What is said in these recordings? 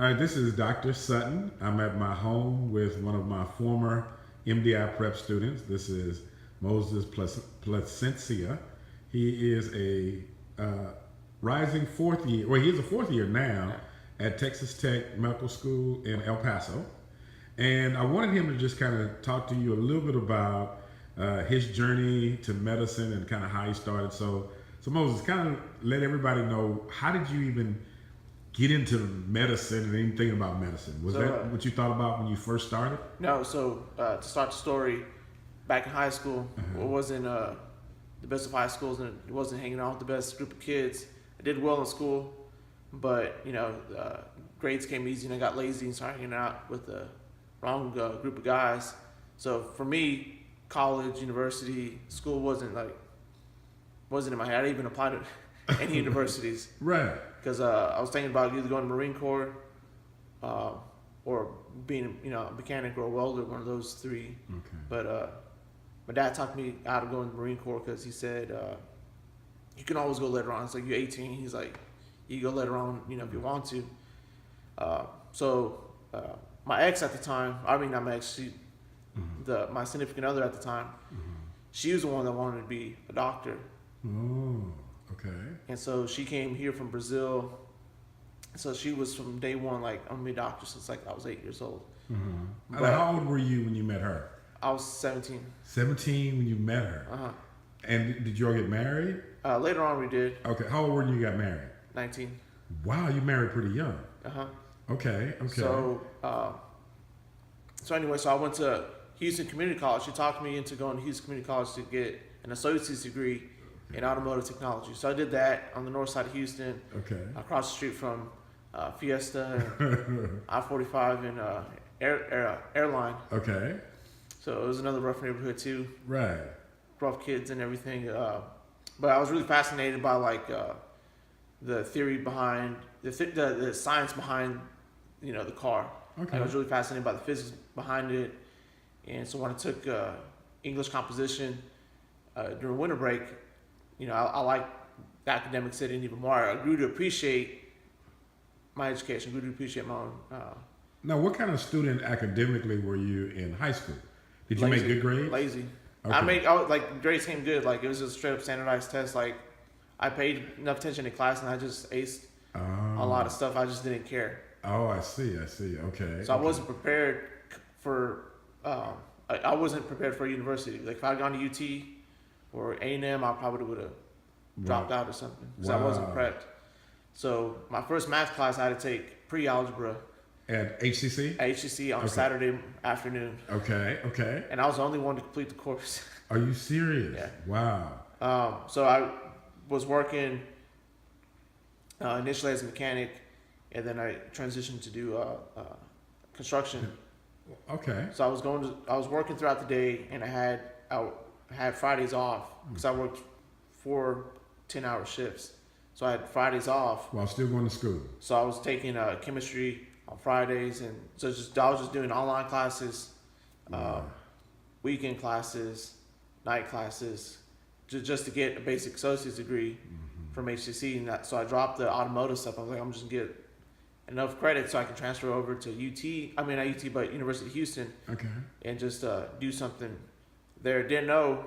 All right, this is Dr. Sutton. I'm at my home with one of my former MDI Prep students. This is Moises Placencia. He is a rising fourth year, well, he is a fourth year now at Texas Tech Medical School in El Paso. And I wanted him to just kind of talk to you a little bit about his journey to medicine and kind of how he started. So Moises, kind of let everybody know, how did you even get into medicine and anything about medicine? Was that what you thought about when you first started? No, so to start the story, back in high school, it wasn't the best of high schools, and it wasn't hanging out with the best group of kids. I did well in school, but grades came easy, and I got lazy and started hanging out with the wrong group of guys. So for me, college, university, school wasn't in my head. I didn't even apply to any universities. Right. Because I was thinking about either going to Marine Corps or being, a mechanic or a welder, one of those three. Okay. But my dad talked me out of going to the Marine Corps because he said, you can always go later on. It's like, you're 18. He's like, you can go later on, if you want to. So my ex at the time, not my ex, my significant other at the time, she was the one that wanted to be a doctor. Oh, okay. And so she came here from Brazil. So she was from day one, I'm gonna be a doctor since I was 8 years old. Mm-hmm. How old were you when you met her? I was 17. 17 when you met her. And did you all get married? Later on we did. Okay. How old were you when you got married? 19. Wow, you married pretty young. Okay. So anyway, I went to Houston Community College. She talked me into going to Houston Community College to get an associate's degree in automotive technology. So I did that on the north side of Houston. Okay. Across the street from Fiesta and I-45 and Airline. Okay. So it was another rough neighborhood too. Right. Rough kids and everything. But I was really fascinated by the theory behind the science behind the car. Okay. I was really fascinated by the physics behind it. And so when I took English composition during winter break, I liked the academic setting even more. I grew to appreciate my education, grew to appreciate my own. Now, what kind of student academically were you in high school? Did you make good grades? Lazy. Okay. Grades came good. It was just a straight up standardized test. I paid enough attention in class and I just aced a lot of stuff. I just didn't care. Oh, I see. Okay. So I wasn't prepared for, I wasn't prepared for a university. If I had gone to UT or A&M, I probably would have dropped out or something. Because I wasn't prepped. So my first math class, I had to take pre-algebra. At HCC? At HCC on Saturday afternoon. Okay. And I was the only one to complete the course. Are you serious? Yeah. Wow. So I was working initially as a mechanic, and then I transitioned to do construction. Okay. So I was working throughout the day, and I had Fridays off because I worked 4 10-hour shifts. So I had Fridays off. While still going to school. So I was taking chemistry on Fridays, and so I was just doing online classes, weekend classes, night classes, just to get a basic associate's degree from HCC. And so I dropped the automotive stuff. I was like, I'm just gonna get enough credit so I can transfer over to not UT, but University of Houston. Okay. And just do something there. Didn't know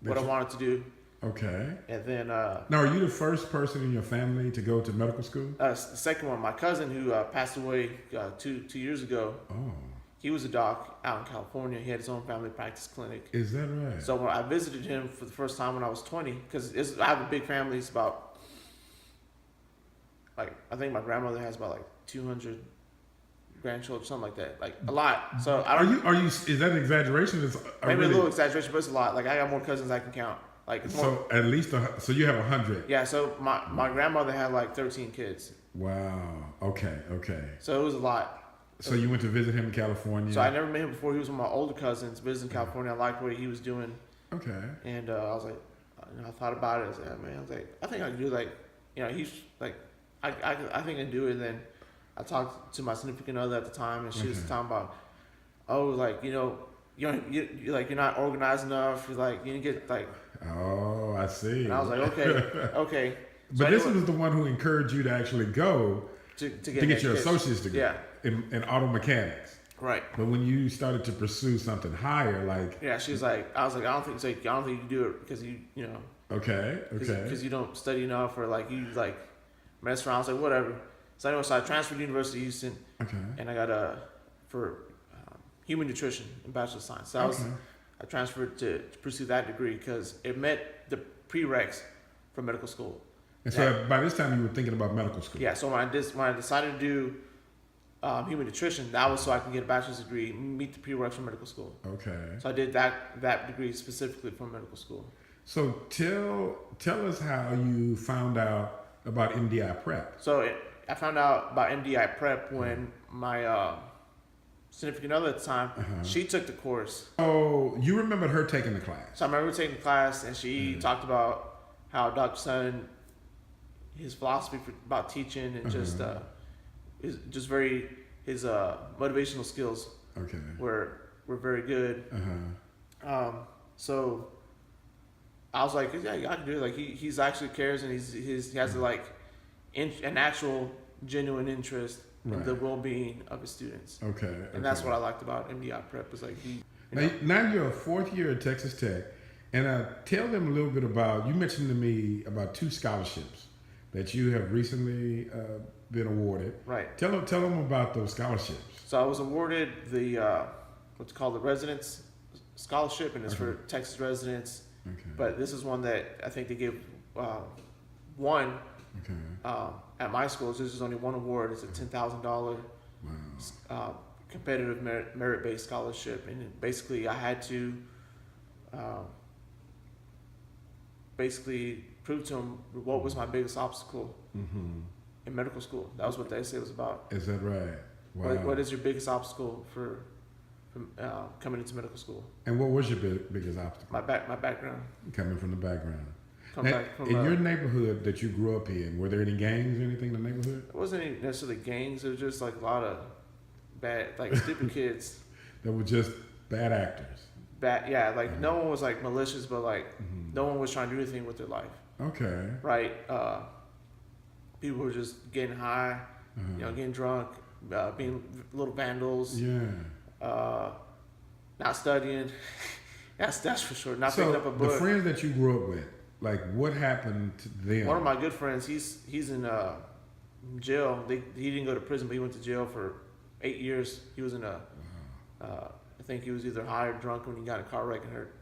what I wanted to do. Okay. And then now, are you the first person in your family to go to medical school? The second one, my cousin who passed away 2 years ago. Oh. He was a doc out in California. He had his own family practice clinic. Is that right? So when I visited him for the first time when I was 20, because I have a big family. It's about I think my grandmother has about 200 grandchildren, something like that, a lot. So are you? Is that an exaggeration? Maybe a little exaggeration, but it's a lot. I got more cousins I can count. So at least so you have 100. Yeah. So my grandmother had 13 kids. Wow. Okay. So it was a lot. So you went to visit him in California. So I never met him before. He was one of my older cousins visiting California. I liked what he was doing. Okay. And I was I thought about it. I was like, I think I can do he's I think I can do it. And then I talked to my significant other at the time, and she was talking about, you're not organized enough. You're you didn't get Oh, I see. And I was like, okay. But this was the one who encouraged you to actually go to get to get your education. associate's degree Yeah. in auto mechanics. Right. But when you started to pursue something higher, like Yeah, she was like, I was like, I don't think you can do it because you know, okay, because you don't study enough or like you like mess around. I was like, whatever. So anyway, so I transferred to University of Houston, okay, and I got for human nutrition and Bachelor of Science. So I transferred to pursue that degree because it met the prereqs for medical school. and so by this time you were thinking about medical school. Yeah. So when I decided to do human nutrition, that was so I can get a bachelor's degree, meet the prereqs for medical school. Okay. So I did that degree specifically for medical school. So tell us how you found out about MDI Prep. So I found out about MDI Prep when my significant other at the time, she took the course. Oh, you remembered her taking the class. So I remember taking the class, and she talked about how Dr. Sun, his philosophy about teaching, and just his motivational skills Okay. were very good. So I was like, yeah, I can do it. Like he's actually cares, and he has like an actual genuine interest in the well-being of his students. Okay. And that's what I liked about MDI Prep is like Now you're a fourth year at Texas Tech, and tell them a little bit about. You mentioned to me about 2 scholarships that you have recently been awarded. Right. Tell them about those scholarships. So I was awarded the what's called the Residence Scholarship, and it's for Texas residents. Okay. But this is one that I think they give one at my school. This is only one award. It's a $10,000 competitive merit-based scholarship, and basically I had to basically prove to them what was my biggest obstacle in medical school. That was what the essay was about. Is that right? Wow. What is your biggest obstacle for coming into medical school? And what was your biggest obstacle? My background. Coming from the background. From In your neighborhood that you grew up in, were there any gangs or anything in the neighborhood? It wasn't any necessarily gangs. It was just like a lot of bad, like stupid kids. That were just bad actors. Yeah. Like no one was like malicious, but like no one was trying to do anything with their life. Okay. Right. People were just getting high, getting drunk, being little vandals. Yeah. Not studying. that's for sure. Not picking up a book. The friends that you grew up with, like what happened to them? One of my good friends, he's in jail. He didn't go to prison, but he went to jail for 8 years. He was in I think he was either high or drunk when he got in a car wreck and hurt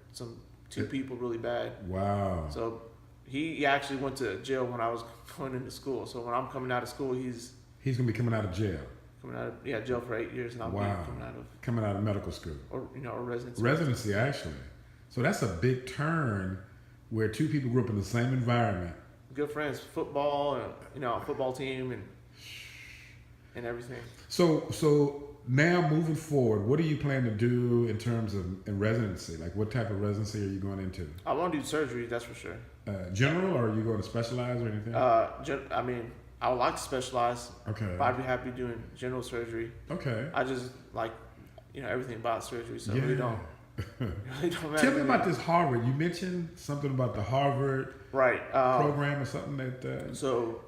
two people really bad. Wow. So he actually went to jail when I was going into school. So when I'm coming out of school, he's gonna be coming out of jail. Coming out of jail for 8 years, and I'll be coming out of medical school or residency. Residency, actually. So that's a big turn where 2 people grew up in the same environment. Good friends, football, football team, and everything. So now moving forward, what do you plan to do in terms of in residency? Like what type of residency are you going into? I want to do surgery, that's for sure. General, or are you going to specialize or anything? I mean, I would like to specialize. Okay. But I'd be happy doing general surgery. Okay. I just like, everything about surgery, so I really don't matter. Tell me about this Harvard. You mentioned something about the Harvard program or something that. So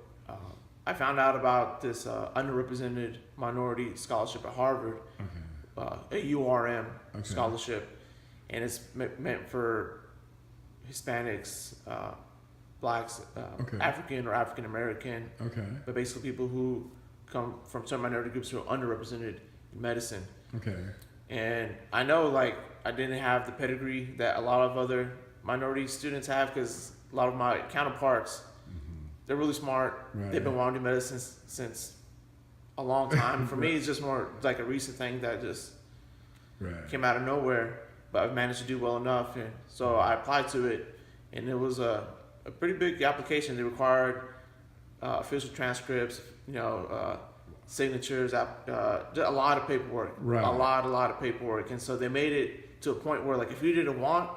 I found out about this underrepresented minority scholarship at Harvard, a URM scholarship, and it's meant for Hispanics, Blacks, African or African American, but basically people who come from certain minority groups who are underrepresented in medicine. Okay. And I know, like, I didn't have the pedigree that a lot of other minority students have, because a lot of my counterparts, they're really smart. Right. They've been wanting to do medicine since a long time. For me, it's just more like a recent thing that just came out of nowhere, but I've managed to do well enough. And so I applied to it, and it was a pretty big application. They required official transcripts, signatures, a lot of paperwork, a lot of paperwork. And so they made it to a point where, like, if you didn't want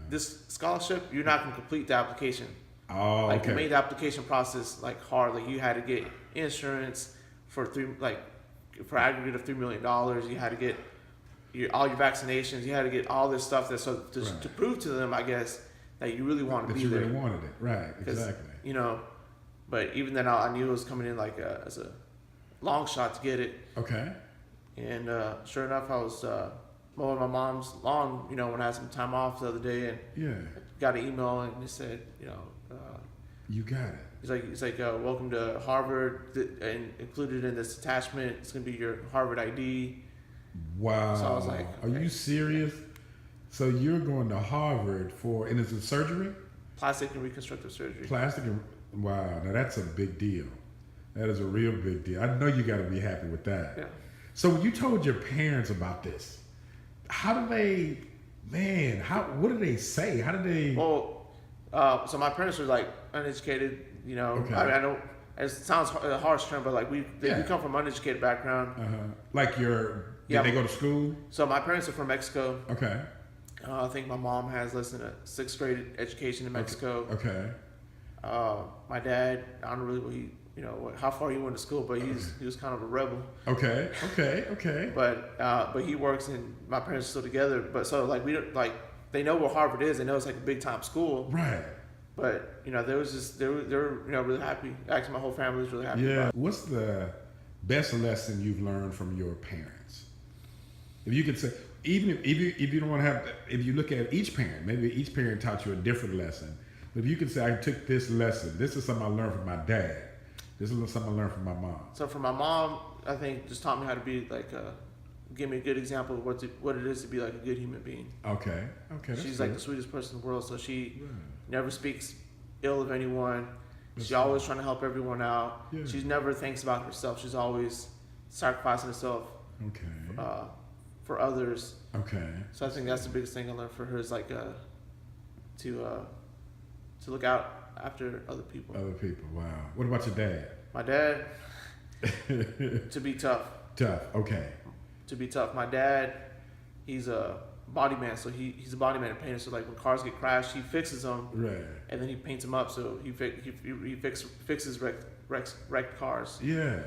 this scholarship, you're not going to complete the application. Oh, like, it made the application process like hard. Like, you had to get insurance for aggregate of $3 million. You had to get all your vaccinations. You had to get all this stuff to prove to them, I guess, that you really want to be there. That you really wanted it, right? Exactly. But even then, I knew it was coming in like as a long shot to get it. Okay. And sure enough, I was mowing my mom's lawn, when I had some time off the other day, and Yeah. got an email, and they said, You got it. he's like, welcome to Harvard, and included in this attachment, it's gonna be your Harvard ID. Wow. So I was like, Are you serious? So you're going to Harvard and is it surgery? Plastic and reconstructive surgery. Plastic and, wow, now that's a big deal. That is a real big deal. I know you got to be happy with that. Yeah. So when you told your parents about this, how do they, what did they say? How did they? Well, so my parents were like uneducated, Okay. I mean, I don't, it sounds a harsh term, but like we come from uneducated background. Like did they go to school? So my parents are from Mexico. Okay. I think my mom has less than a 6th grade education in Mexico. Okay. My dad, I don't really, how far he went to school, but he was kind of a rebel. Okay. But he works, and my parents are still together. But so like we don't like they know where Harvard is. They know it's like a big time school. Right. But they were really happy. Actually, my whole family was really happy. Yeah. About it. What's the best lesson you've learned from your parents? If you could say, even if you don't want to have, if you look at each parent, maybe each parent taught you a different lesson. But if you could say, I took this lesson. This is something I learned from my dad. This is something I learned from my mom. So from my mom, I think just taught me how to be like give me a good example of what it is to be like a good human being. Okay. She's like the sweetest person in the world. So she never speaks ill of anyone. She's always trying to help everyone out. Yeah. She never thinks about herself. She's always sacrificing herself for others. Okay. So I think that's the biggest thing I learned for her is like to look out after other people. Other people. Wow. What about your dad? My dad, to be tough. Tough. Okay. To be tough. My dad, he's a body man, so he's a body man and painter. So like when cars get crashed, he fixes them, Right. and then he paints them up. So he fixes wrecked cars. Yeah.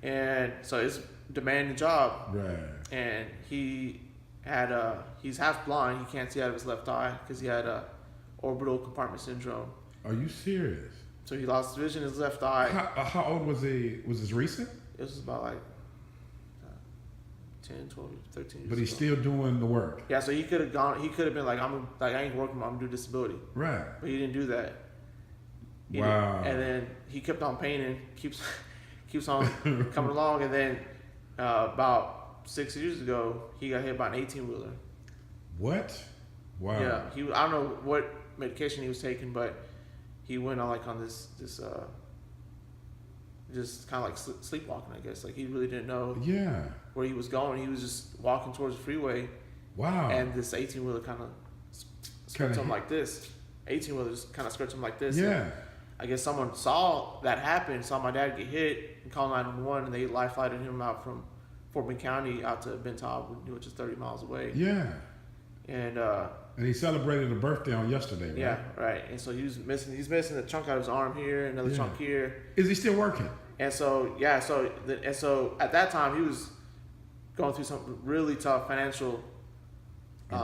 And so it's a demanding job. Right. And he's half blind. He can't see out of his left eye because he had orbital compartment syndrome. Are you serious? So he lost vision in his left eye. How old was he? Was this recent? It was about like 10, 12, 13 years But he's ago. still doing the work. Yeah, so he could have gone. He could have been like, I ain't working. I'm gonna do disability. Right. But he didn't do that. He Wow. didn't. And then he kept on painting. Keeps on coming along. And then about 6 years ago, he got hit by an 18-wheeler. What? Wow. Yeah. I don't know what medication he was taking, but he went on this just kind of like sleepwalking, I guess. Like he really didn't know Yeah. where he was going. He was just walking towards the freeway. Wow. And this 18-wheeler kind of skirts him like this. 18-wheeler just kind of skirts him like this. Yeah. And I guess someone saw that happen, saw my dad get hit, and called 911, and they life flighted him out from Fort Bend County out to Benton, which is 30 miles away. Yeah. And he celebrated a birthday on yesterday, right? yeah, right. And so he's missing a chunk out of his arm here, another chunk here. Is he still working? And so so at that time he was going through some really tough financial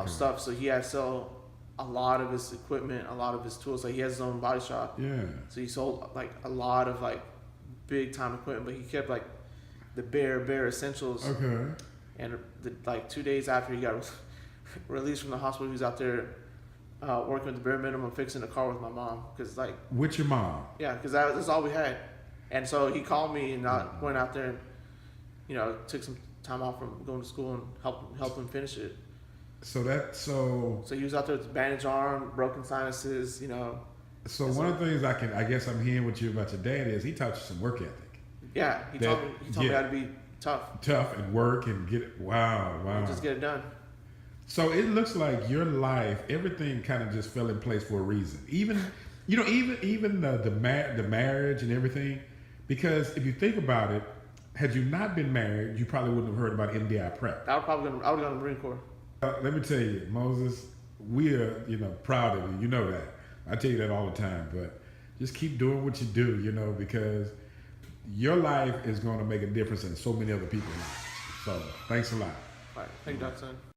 stuff. So he had to sell a lot of his equipment, a lot of his tools. Like he has his own body shop. Yeah. So he sold like a lot of like big time equipment, but he kept like the bare essentials. Okay. And like 2 days after he got released from the hospital, he was out there working with the bare minimum, fixing the car with my mom. Cause like with your mom? Yeah, because that's all we had. And so he called me, and I went out there and took some time off from going to school and helped him finish it. So he was out there with a bandaged arm, broken sinuses, So one of the things I guess I'm hearing what you about your dad is he taught you some work ethic. Yeah, he told me how to be tough. Tough and work and get it. Wow. And just get it done. So it looks like your life, everything kind of just fell in place for a reason. Even the marriage and everything, because if you think about it, had you not been married, you probably wouldn't have heard about MDI Prep. I would have gone to the Marine Corps. Let me tell you, Moses, we are proud of you. You know that. I tell you that all the time. But just keep doing what you do, because your life is going to make a difference in so many other people's lives. So thanks a lot. All right. Thank you, Dr. Son.